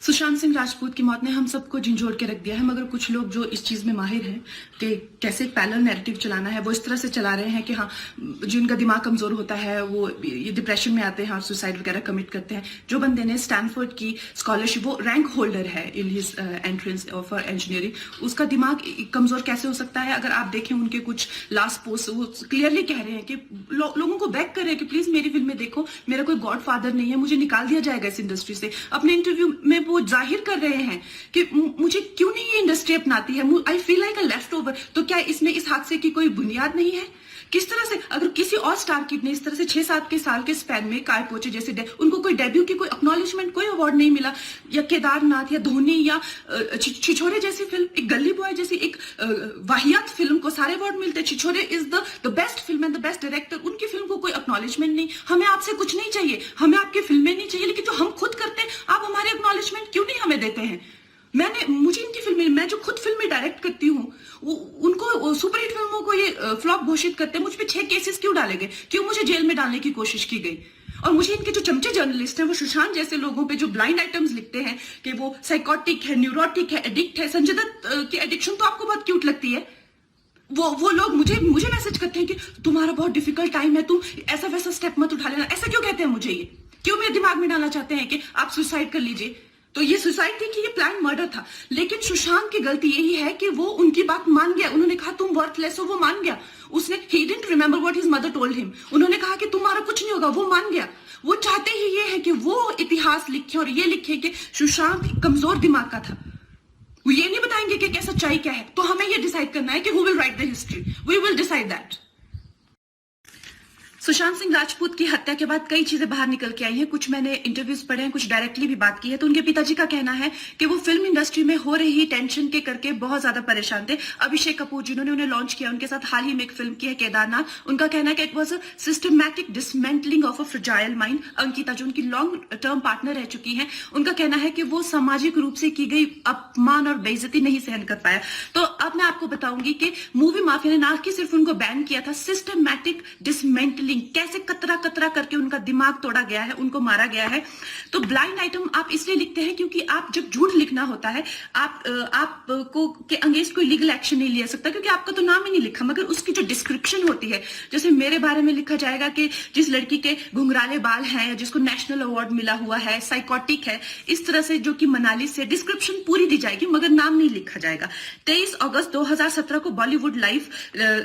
सुशांत सिंह राजपूत की मौत ने हम सबको झंझोड़ के रख दिया है, मगर कुछ लोग जो इस चीज में माहिर हैं कि कैसे एक पैरेलल नैरेटिव चलाना है, वो इस तरह से चला रहे हैं कि हाँ, जिनका दिमाग कमजोर होता है वो ये डिप्रेशन में आते हैं और सुसाइड वगैरह कमिट करते हैं। जो बंदे ने स्टैनफोर्ड की स्कॉलरशिप, वो रैंक होल्डर है in his entrance for engineering, उसका दिमाग कमजोर कैसे हो सकता है? अगर आप देखें उनके कुछ लास्ट पोस्ट, वो क्लियरली कह रहे हैं कि लोगों को बैक कर रहे हैं कि प्लीज मेरी फिल्म में देखो, मेरा कोई गॉड फादर नहीं है, मुझे निकाल दिया जाएगा इस इंडस्ट्री से। अपने इंटरव्यू में वो जाहिर कर रहे हैं कि मुझे क्यों नहीं ये इंडस्ट्री अपनाती है, I feel like a left over. तो क्या इसमें इस हादसे की कोई बुनियाद नहीं है? किस तरह से अगर किसी और स्टार किड ने इस तरह से 6-7 के साल के स्पैन में काय पोचे जैसे उनको कोई डेब्यू की कोई एक्नॉलेजमेंट, कोई अवार्ड नहीं मिला, या केदारनाथ या धोनी या छिछोरे जैसी फिल्म, एक गली बॉय जैसी एक वाहियात फिल्म को सारे अवार्ड मिलते। Chhichhore is the best film and the best director, उनकी फिल्म को कोई एक्नॉलेजमेंट नहीं। हमें आपसे कुछ नहीं चाहिए, हमें आपकी फिल्में नहीं चाहिए, लेकिन जो हम खुद करते हैं आप हमारे एक्नॉलेजमेंट क्यों नहीं हमें देते हैं? मुझे इनकी फिल्में, मैं जो खुद फिल्में डायरेक्ट करती हूँ, उनको सुपरहिट फिल्मों को ये फ्लॉप घोषित करते हैं। मुझ पे 6 केसेस क्यों डाले गए, क्यों मुझे जेल में डालने की कोशिश की गई? और मुझे इनके जो चमचे जर्नलिस्ट हैं, वो सुशांत जैसे लोगों पे जो ब्लाइंड आइटम्स लिखते हैं कि वो साइकोटिक है, न्यूरोटिक है, एडिक्ट है। संजय दत्त की एडिक्शन तो आपको बहुत क्यूट लगती है। वो लोग मुझे मैसेज करते हैं कि तुम्हारा बहुत डिफिकल्ट टाइम है, तुम ऐसा वैसा स्टेप मत उठा लेना। ऐसा क्यों कहते हैं मुझे? ये क्यों मेरे दिमाग में डालना चाहते हैं कि आप सुसाइड कर लीजिए? तो ये सुसाइड थी कि ये प्लान मर्डर था? लेकिन सुशांत की गलती यही है कि वो उनकी बात मान गया। उन्होंने कहा तुम वर्थलेस हो, वो मान गया। उसने he didn't remember what his mother told him. उन्होंने कहा कि तुम्हारा कुछ नहीं होगा, वो मान गया। वो चाहते ही ये है कि वो इतिहास लिखे और ये लिखे कि सुशांत कमजोर दिमाग का था। वो ये नहीं बताएंगे कि क्या सच्चाई क्या है। तो हमें ये डिसाइड करना है कि who will write the history, we will decide that. Sushant Singh Rajput की हत्या के बाद कई चीजें बाहर निकल के आई हैं। कुछ मैंने इंटरव्यूज पढ़े हैं, कुछ डायरेक्टली भी बात की है। तो उनके पिताजी का कहना है कि वो फिल्म इंडस्ट्री में हो रही टेंशन के करके बहुत ज्यादा परेशान थे। अभिषेक कपूर जिन्होंने उन्हें लॉन्च किया, उनके साथ हाल ही में एक फिल्म की है केदारनाथ, उनका कहना है कि it was a systematic dismantling of a fragile mind. Ankita जो उनकी लॉन्ग टर्म पार्टनर रह चुकी है, उनका कहना है कि वो सामाजिक रूप से की गई अपमान और बेइज्जती नहीं सहन कर पाया। तो अब मैं आपको बताऊंगी कि मूवी माफिया ने ना कि सिर्फ उनको बैन किया था, सिस्टमैटिक डिसमेंटलिंग, कैसे कतरा कतरा करके उनका दिमाग तोड़ा गया है, उनको मारा गया है। तो ब्लाइंड आइटम आप इसलिए लिखते हैं क्योंकि आप जब झूठ लिखना होता है, आपको के अगेंस्ट कोई लीगल एक्शन नहीं लिया सकता, क्योंकि आपका तो नाम ही नहीं लिखा। मगर उसकी जो डिस्क्रिप्शन होती है, जैसे मेरे बारे में लिखा जाएगा कि जिस लड़की के घुंघराले बाल हैं, जिसको नेशनल अवार्ड मिला हुआ है, साइकोटिक है, इस तरह से, जो कि मनाली से, डिस्क्रिप्शन पूरी दी जाएगी मगर नाम नहीं लिखा जाएगा। 23 अगस्त 2017 को बॉलीवुड लाइव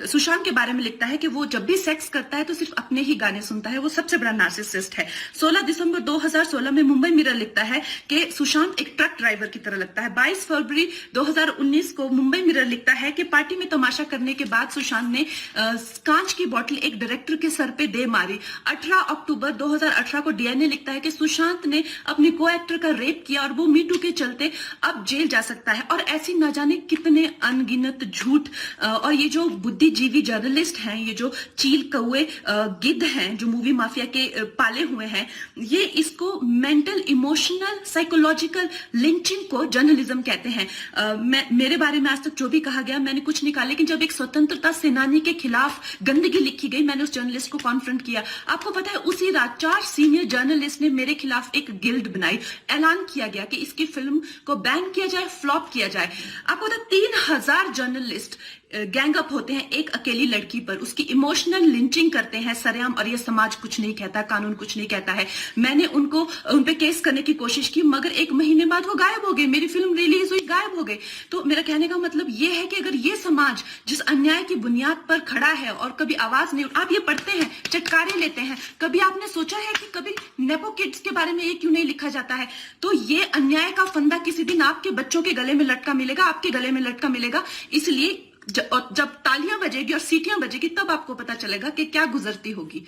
सुशांत के बारे में लिखता है कि वो जब भी सेक्स करता है तो सिर्फ अपने ही गाने सुनता है, वो सबसे बड़ा नार्सिसिस्ट है। 16 दिसंबर 2016 में मुंबई मिरर लिखता है कि सुशांत एक ट्रक ड्राइवर की तरह लगता है। 22 फरवरी 2019 को मुंबई मिरर लिखता है कि पार्टी में तमाशा करने के बाद सुशांत ने कांच की बोतल एक डायरेक्टर के सर पे दे मारी। 18 अक्टूबर 2018 को डीएनए लिखता है कि सुशांत ने अपने को एक्टर का रेप किया और वो मीटू के चलते अब जेल जा सकता है। और ऐसी न जाने कितने अनगिनत झूठ। और ये जो बुद्धिजीवी जर्नलिस्ट हैं, ये जो चील कौए गिद्ध हैं, जो मूवी माफिया के पाले हुए हैं, ये इसको मेंटल, इमोशनल, साइकोलॉजिकल लिंचिंग को जर्नलिज्म कहते हैं। मेरे बारे में आज तक जो भी कहा गया मैंने कुछ नहीं कहा, लेकिन जब एक स्वतंत्रता सेनानी के खिलाफ गंदगी लिखी गई, मैंने उस जर्नलिस्ट को कॉन्फ्रंट किया। आपको पता है उसी रात 4 सीनियर जर्नलिस्ट ने मेरे खिलाफ एक गिल्ड बनाई। ऐलान किया गया कि इसकी फिल्म को बैन किया जाए, फ्लॉप किया जाए। आपको पता है 3000 जर्नलिस्ट गैंग अप होते हैं एक अकेली लड़की पर, उसकी इमोशनल लिंचिंग करते हैं सरेआम, और ये समाज कुछ नहीं कहता, कानून कुछ नहीं कहता है। मैंने उन पे केस करने की कोशिश की, मगर 1 महीने बाद वो गायब हो गए। मेरी फिल्म रिलीज हुई, गायब हो गए। तो मेरा कहने का मतलब ये है कि अगर ये समाज जिस अन्याय की बुनियाद पर खड़ा है और कभी आवाज नहीं, आप ये पढ़ते हैं, चटकारे लेते हैं, कभी आपने सोचा है कि कभी नेपो किड्स के बारे में ये क्यों नहीं लिखा जाता है? तो ये अन्याय का फंदा किसी दिन आपके बच्चों के गले में लटका मिलेगा, आपके गले में लटका मिलेगा। इसलिए जब तालियां बजेगी और सीटियां बजेगी, तब आपको पता चलेगा कि क्या गुजरती होगी।